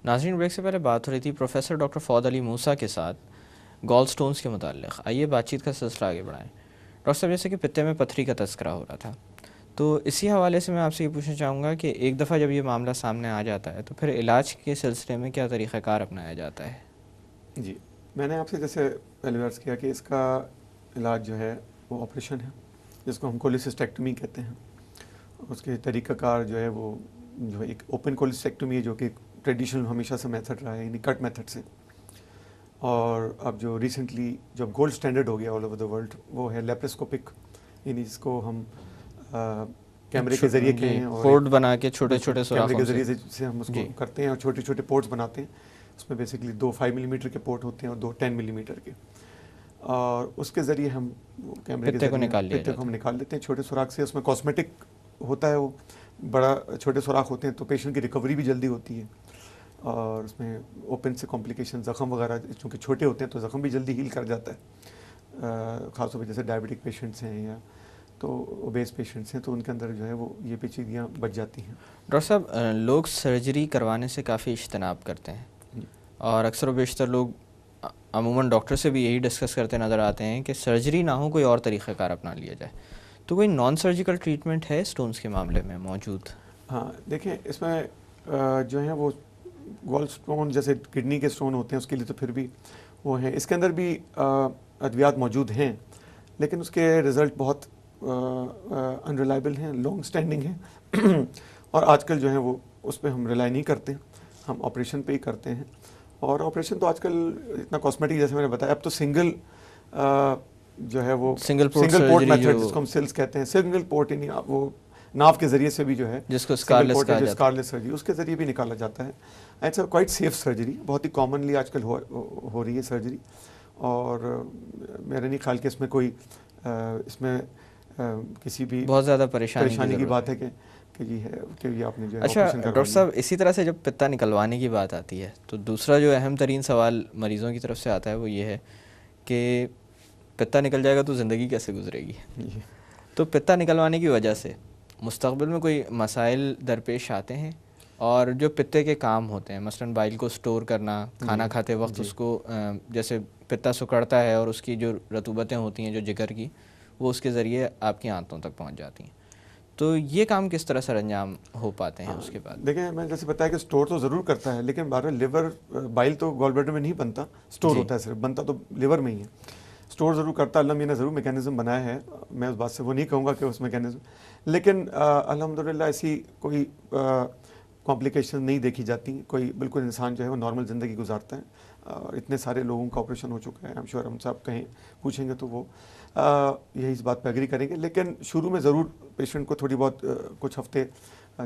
ناظرین، بریک سے پہلے بات ہو رہی تھی پروفیسر ڈاکٹر فواد علی موسیٰ کے ساتھ گال سٹونز کے متعلق. آئیے بات چیت کا سلسلہ آگے بڑھائیں. ڈاکٹر صاحب، جیسے کہ پتے میں پتھری کا تذکرہ ہو رہا تھا، تو اسی حوالے سے میں آپ سے یہ پوچھنا چاہوں گا کہ ایک دفعہ جب یہ معاملہ سامنے آ جاتا ہے تو پھر علاج کے سلسلے میں کیا طریقہ کار اپنایا جاتا ہے؟ جی، میں نے آپ سے جیسے پہلے عرض کیا کہ اس کا علاج جو ہے وہ آپریشن ہے، جس کو ہم کولیسسٹیکٹمی کہتے ہیں. اس کے طریقہ کار جو ہے وہ جو ایک اوپن کولیسسٹیکٹمی ہے، جو کہ ٹریڈیشنل ہمیشہ سے میتھڈ رہا ہے، یعنی کٹ میتھڈ سے. اور اب جو ریسنٹلی جب گولڈ اسٹینڈرڈ ہو گیا آل اوور دا ورلڈ، وہ ہے لیپروسکوپک، یعنی جس کو ہم کیمرے کے ذریعے کہیں اور پورٹ بنا کے چھوٹے چھوٹے کیمرے سوراخوں کے ذریعے سے ہم اس کو کرتے ہیں، اور چھوٹے چھوٹے پورٹس بناتے ہیں. اس میں بیسکلی 2 5 ملی میٹر کے پورٹ ہوتے ہیں اور 2 10 ملی میٹر کے، اور اس کے ذریعے ہم کیمرے کے ذریعے پتے کو ہم نکال لیتے ہیں چھوٹے سوراخ سے. اس میں کاسمیٹک ہوتا ہے، وہ بڑا چھوٹے سوراخ ہوتے ہیں تو پیشنٹ کی ریکوری بھی جلدی ہوتی ہے. اور اس میں اوپن سے کمپلیکیشن، زخم وغیرہ چونکہ چھوٹے ہوتے ہیں تو زخم بھی جلدی ہیل کر جاتا ہے، خاص طور پہ جیسے ڈائبٹک پیشنٹس ہیں یا تو اوبیس پیشنٹس ہیں، تو ان کے اندر جو ہے وہ یہ پیچیدگیاں بچ جاتی ہیں. ڈاکٹر صاحب، لوگ سرجری کروانے سے کافی اجتناب کرتے ہیں، اور اکثر و بیشتر لوگ عموماً ڈاکٹر سے بھی یہی ڈسکس کرتے نظر آتے ہیں کہ سرجری نہ ہو، کوئی اور طریقہ کار اپنا لیا جائے. تو کوئی نان سرجیکل ٹریٹمنٹ ہے اسٹونز کے معاملے میں موجود؟ ہاں دیکھیں، اس میں جو ہے وہ گال سٹون جیسے کڈنی کے سٹون ہوتے ہیں اس کے لیے تو پھر بھی وہ ہیں، اس کے اندر بھی ادویات موجود ہیں، لیکن اس کے رزلٹ بہت انریلائبل ہیں، لانگ اسٹینڈنگ ہیں. اور آج کل جو ہے وہ اس پہ ہم ریلائی نہیں کرتے، ہم آپریشن پہ ہی کرتے ہیں. اور آپریشن تو آج کل اتنا کاسمیٹک، جیسے میں نے بتایا، اب تو سنگل جو ہے وہ سنگل پورٹ میتھڈ جس کو ہم سیلز کہتے ہیں، سنگل پورٹ، یعنی وہ ناو کے ذریعے سے بھی جو ہے جس کو اسکارلیس سرجری، اس کے ذریعے بھی نکالا جاتا ہے. It's a quite safe surgery, بہت ہی کامنلی آج کل ہو رہی ہے سرجری. اور میرا نہیں خیال کہ اس میں کوئی اس میں کسی بھی بہت زیادہ پریشانی کی بات ہے کہ جی ہے کہ یہ آپ نے جو ہے. اچھا ڈاکٹر صاحب، اسی طرح سے جب پتا نکلوانے کی بات آتی ہے تو دوسرا جو اہم ترین سوال مریضوں کی طرف سے آتا ہے وہ یہ ہے کہ پتا نکل جائے گا تو زندگی کیسے گزرے گی؟ تو پتا نکلوانے کی وجہ سے مستقبل میں کوئی مسائل درپیش آتے ہیں؟ اور جو پتے کے کام ہوتے ہیں، مثلاً بائل کو سٹور کرنا، کھانا کھاتے وقت اس کو جیسے پتا سکڑتا ہے اور اس کی جو رطوبتیں ہوتی ہیں جو جگر کی، وہ اس کے ذریعے آپ کی آنتوں تک پہنچ جاتی ہیں، تو یہ کام کس طرح سر انجام ہو پاتے ہیں اس کے بعد؟ دیکھیں، میں جیسے بتایا کہ سٹور تو ضرور کرتا ہے، لیکن بہرحال لیور بائل تو گال بلیڈر میں نہیں بنتا، سٹور ہوتا ہے، صرف بنتا تو لیور میں ہی ہے. سٹور ضرور کرتا ہے، اللہ میاں نے ضرور میکینزم بنایا ہے، میں اس بات سے وہ نہیں کہوں گا کہ اس میکینزم، لیکن الحمدللہ ایسی کوئی کمپلیکیشن نہیں دیکھی جاتی. کوئی بالکل انسان جو ہے وہ نارمل زندگی گزارتا ہے. اتنے سارے لوگوں کا آپریشن ہو چکا ہے، ہم شور ہم صاحب کہیں پوچھیں گے تو وہ یہی اس بات پہ ایگری کریں گے. لیکن شروع میں ضرور پیشنٹ کو تھوڑی بہت کچھ ہفتے،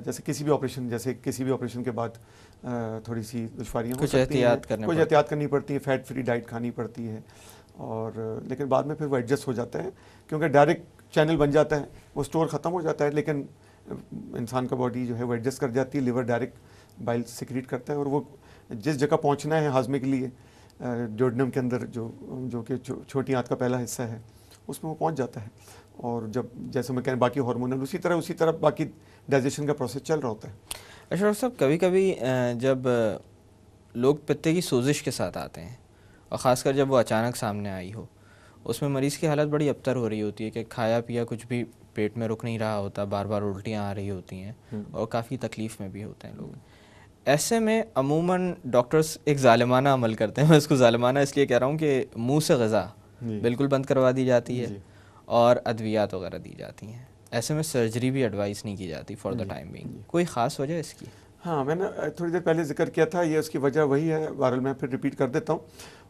جیسے کسی بھی آپریشن کے بعد تھوڑی سی دشواریاں ہو سکتی ہیں، کچھ احتیاط کرنی پڑتی ہے، فیٹ فری ڈائٹ کھانی پڑتی ہے، اور لیکن بعد میں پھر وہ ایڈجسٹ ہو جاتا ہے، کیونکہ ڈائریکٹ چینل بن جاتا ہے، وہ سٹور ختم ہو جاتا ہے، لیکن انسان کا باڈی جو ہے وہ ایڈجسٹ کر جاتی ہے، لیور ڈائریکٹ بائل سیکریٹ کرتا ہے، اور وہ جس جگہ پہنچنا ہے ہاضمے کے لیے ڈیوڈنم کے اندر جو کہ چھوٹی آنت کا پہلا حصہ ہے، اس میں وہ پہنچ جاتا ہے. اور جب جیسے میں کہہ باقی ہارمونل اسی طرح باقی ڈائجیشن کا پروسیس چل رہا ہوتا ہے. اچھا ڈاکٹر صاحب، کبھی کبھی جب لوگ پتے کی سوزش کے ساتھ آتے ہیں، اور خاص کر جب وہ اچانک سامنے آئی ہو، اس میں مریض کی حالت بڑی ابتر ہو رہی ہوتی ہے کہ کھایا پیا کچھ بھی پیٹ میں رک نہیں رہا ہوتا، بار بار الٹیاں آ رہی ہوتی ہیں، اور کافی تکلیف میں بھی ہوتے ہیں لوگ. ایسے میں عموماً ڈاکٹرز ایک ظالمانہ عمل کرتے ہیں، میں اس کو ظالمانہ اس لیے کہہ رہا ہوں کہ منہ سے غذا بالکل بند کروا دی جاتی ہے اور ادویات وغیرہ دی جاتی ہیں. ایسے میں سرجری بھی ایڈوائز نہیں کی جاتی فار دا ٹائم بینگ. کوئی خاص وجہ اس کی؟ ہاں، میں نے تھوڑی دیر پہلے ذکر کیا تھا، یہ اس کی وجہ وہی ہے، بہرحال میں پھر ریپیٹ کر دیتا ہوں.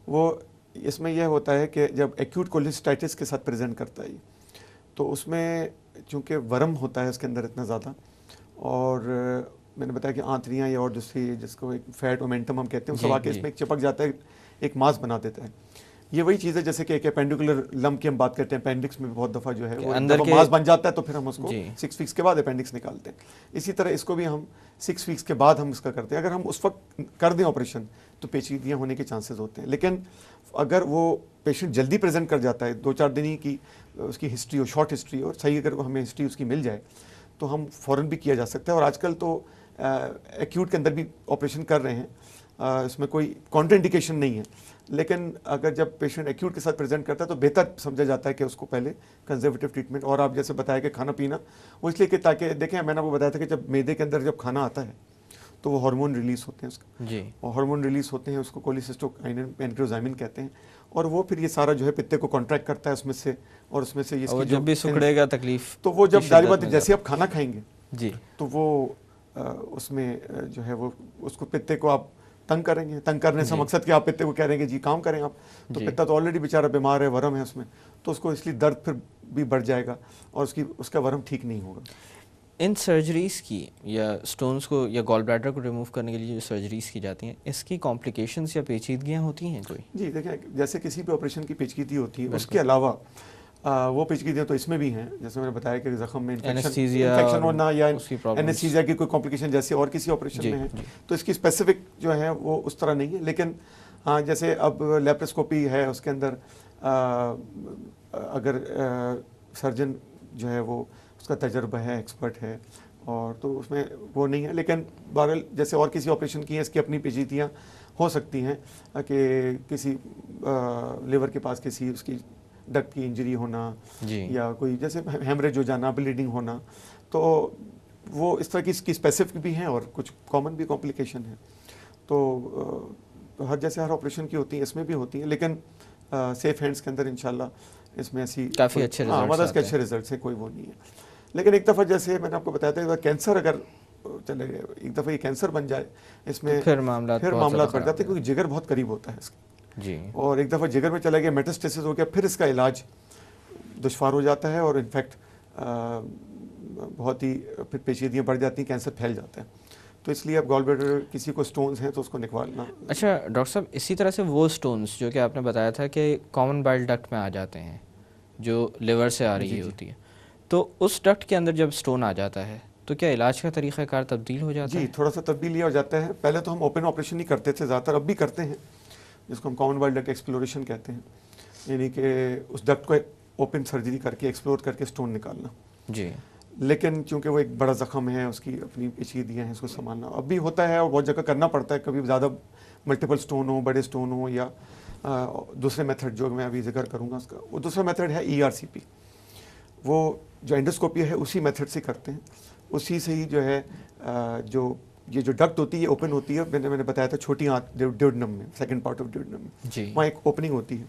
وہ اس میں یہ ہوتا ہے کہ جب ایکیوٹ کولسٹائٹس کے ساتھ پریزنٹ کرتا ہے تو اس میں چونکہ ورم ہوتا ہے اس کے اندر اتنا زیادہ، اور میں نے بتایا کہ آنتریاں یا اور دوسری جس کو ایک فیٹ اومنٹم ہم کہتے ہیں، اس واقع اس میں ایک چپک جاتا ہے، ایک ماس بنا دیتا ہے. یہ وہی چیز ہے جیسے کہ ایک اپینڈیکولر لمپ کی ہم بات کرتے ہیں، اپینڈکس میں بہت دفعہ جو ہے وہ اندر ماس بن جاتا ہے تو پھر ہم اس کو 6 ویکس کے بعد اپینڈکس نکالتے ہیں. اسی طرح اس کو بھی ہم 6 ویکس کے بعد ہم اس کا کرتے ہیں. اگر ہم اس وقت کر دیں آپریشن تو پیچیدگیاں ہونے کے چانسز ہوتے ہیں، لیکن اگر وہ پیشنٹ جلدی پریزنٹ کر جاتا ہے، 2-4 دن ہی کی اس کی ہسٹری ہو، شارٹ ہسٹری، اور صحیح اگر ہمیں ہسٹری اس کی مل جائے تو ہم فوراً بھی کیا جا سکتا ہے. اور آج کل تو ایکیوٹ کے اندر بھی آپریشن کر رہے ہیں، اس میں کوئی کانٹر انڈیکیشن نہیں ہے، لیکن اگر جب پیشنٹ ایکیوٹ کے ساتھ پریزنٹ کرتا ہے تو بہتر سمجھا جاتا ہے کہ اس کو پہلے کنزرویٹو ٹریٹمنٹ، اور آپ جیسے بتایا کہ کھانا پینا، وہ اس لیے کہ تاکہ دیکھیں میں نے آپ کو بتایا تھا کہ جب معدے کے اندر جب کھانا آتا ہے تو وہ ہارمون ریلیز ہوتے ہیں اس کا، جی، اور ہارمون ریلیز ہوتے ہیں اس کو کولیسسٹوکائنن پینکریوزائمن کہتے ہیں، اور وہ پھر یہ سارا جو ہے پتے کو کانٹریکٹ کرتا ہے اس میں سے، اور اس میں سے اس اور کی جب بھی سکڑے گا تکلیف تو وہ جب ظاہر بات ہے جیسے آپ کھانا کھائیں گے جی تو وہ اس میں جو ہے وہ اس کو پتے کو آپ تنگ کریں گے، تنگ کرنے سے مقصد کہ آپ پتے کو کہہ رہے ہیں کہ جی کام کریں آپ، تو پتا تو آلریڈی بیچارہ بیمار ہے، ورم ہے اس میں، تو اس کو اس لیے درد پھر بھی بڑھ جائے گا اور اس کا ورم ٹھیک نہیں ہوگا۔ ان سرجریز کی یا سٹونز کو یا گال بلیڈر کو ریموو کرنے کے لیے جو سرجریز کی جاتی ہیں، اس کی کمپلیکیشنز یا پیچیدگیاں ہوتی ہیں کوئی؟ جی دیکھیں، جیسے کسی بھی آپریشن کی پیچیدگی ہوتی ہے، اس کے علاوہ وہ پیچیدگیاں تو اس میں بھی ہیں، جیسے میں نے بتایا کہ زخم میں انفیکشن ہونا یا اینستھیزیا کی کوئی کمپلیکیشن جیسے اور کسی آپریشن میں ہے، تو اس کی اسپیسیفک جو ہے وہ اس طرح نہیں ہے، لیکن ہاں جیسے اب لیپروسکوپی ہے، اس کے اندر اگر سرجن جو ہے وہ اس کا تجربہ ہے، ایکسپرٹ ہے، اور تو اس میں وہ نہیں ہے، لیکن بہرحال جیسے اور کسی آپریشن کی ہیں اس کی اپنی پیچیدگیاں ہو سکتی ہیں، کہ کسی لیور کے پاس کسی اس کی ڈکٹ کی انجری ہونا یا کوئی جیسے ہیمریج ہو جانا، بلیڈنگ ہونا، تو وہ اس طرح کی اس کی اسپیسیفک بھی ہیں اور کچھ کامن بھی کمپلیکیشن ہیں، تو ہر جیسے ہر آپریشن کی ہوتی ہیں اس میں بھی ہوتی ہیں، لیکن سیف ہینڈس کے اندر انشاءاللہ اس میں ایسی کافی اچھے ریزلٹس ہیں، کوئی وہ نہیں ہے۔ لیکن ایک دفعہ جیسے میں نے آپ کو بتایا تھا کینسر اگر چلے گئے، ایک دفعہ یہ کینسر بن جائے، اس میں پھر معاملات بڑھ جاتے ہیں، کیونکہ جگر بہت قریب ہوتا ہے اس کے، جی، اور ایک دفعہ جگر میں چلا گیا، میٹاسٹیسس ہو گیا، پھر اس کا علاج دشوار ہو جاتا ہے، اور انفیکٹ بہت ہی پھر پیچیدگیاں بڑھ جاتی ہیں، کینسر پھیل جاتا ہے، تو اس لیے اب گال بلیڈر کسی کو سٹونز ہیں تو اس کو نکالنا۔ اچھا ڈاکٹر صاحب، اسی طرح سے وہ سٹونز جو کہ آپ نے بتایا تھا کہ کامن بائل ڈکٹ میں آ جاتے ہیں، جو لیور سے آ رہی ہوتی ہے، تو اس ڈکٹ کے اندر جب سٹون آ جاتا ہے تو کیا علاج کا طریقہ کار تبدیل ہو جاتا ہے؟ جی، تھوڑا سا تبدیل ہو جاتا ہے۔ پہلے تو ہم اوپن آپریشن نہیں کرتے تھے، زیادہ تر اب بھی کرتے ہیں، جس کو ہم کامن بائل ڈکٹ ایکسپلوریشن کہتے ہیں، یعنی کہ اس ڈکٹ کو اوپن سرجری کر کے ایکسپلور کر کے سٹون نکالنا۔ جی، لیکن چونکہ وہ ایک بڑا زخم ہے، اس کی اپنی پیچیدگیاں ہیں، اس کو سنبھالنا اب بھی ہوتا ہے اور بہت جگہ کرنا پڑتا ہے، کبھی زیادہ ملٹیپل سٹون ہوں، بڑے سٹون ہوں، یا دوسرے میتھڈ جو میں ابھی ذکر کروں گا اس کا، وہ دوسرا میتھڈ ہے ERCP، وہ جو انڈوسکوپی ہے اسی میتھڈ سے کرتے ہیں، اسی سے ہی جو ہے یہ جو ڈکٹ ہوتی ہے اوپن ہوتی ہے، میں نے بتایا تھا چھوٹی آنت ڈیوڈنم میں، سیکنڈ پارٹ آف ڈیوڈنم میں، وہاں ایک اوپننگ ہوتی ہے،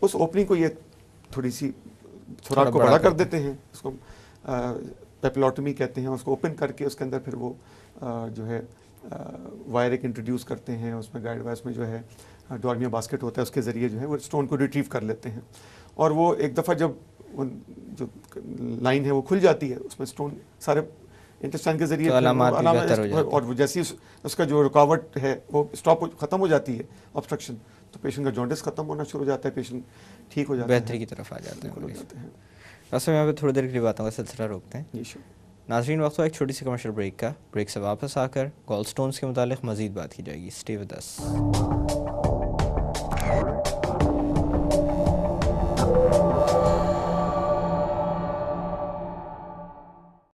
اس اوپننگ کو یہ تھوڑی سی سوراخ کو بڑا کر دیتے ہیں، اس کو پیپلوٹمی کہتے ہیں، اس کو اوپن کر کے اس کے اندر پھر وہ جو ہے وائر ایک انٹروڈیوس کرتے ہیں، اس میں گائیڈ وائرس میں جو ہے ڈورمیا باسکٹ ہوتا ہے، اس کے ذریعے جو ہے وہ سٹون کو ریٹریو کر لیتے ہیں، اور وہ ایک دفعہ جب جو لائن ہے وہ کھل جاتی ہے، اس میں سٹون سارے انٹسٹائن کے ذریعے اور جیسی اس کا جو رکاوٹ ہے وہ اسٹاپ ختم ہو جاتی ہے، آبسٹرکشن، تو پیشنٹ کا جانڈس ختم ہونا شروع ہو جاتا ہے، پیشنٹ ٹھیک ہو جاتا ہے، بہتری کی طرف آ جاتے ہیں۔ ویسے یہاں پہ تھوڑی دیر کے لیے باتوں کا سلسلہ روکتے ہیں۔ ناظرین، وقت ہوا ایک چھوٹی سی کمرشل بریک کا، بریک سے واپس آ کر گال سٹونز کے متعلق مزید بات کی جائے گی، اسٹے ود اس۔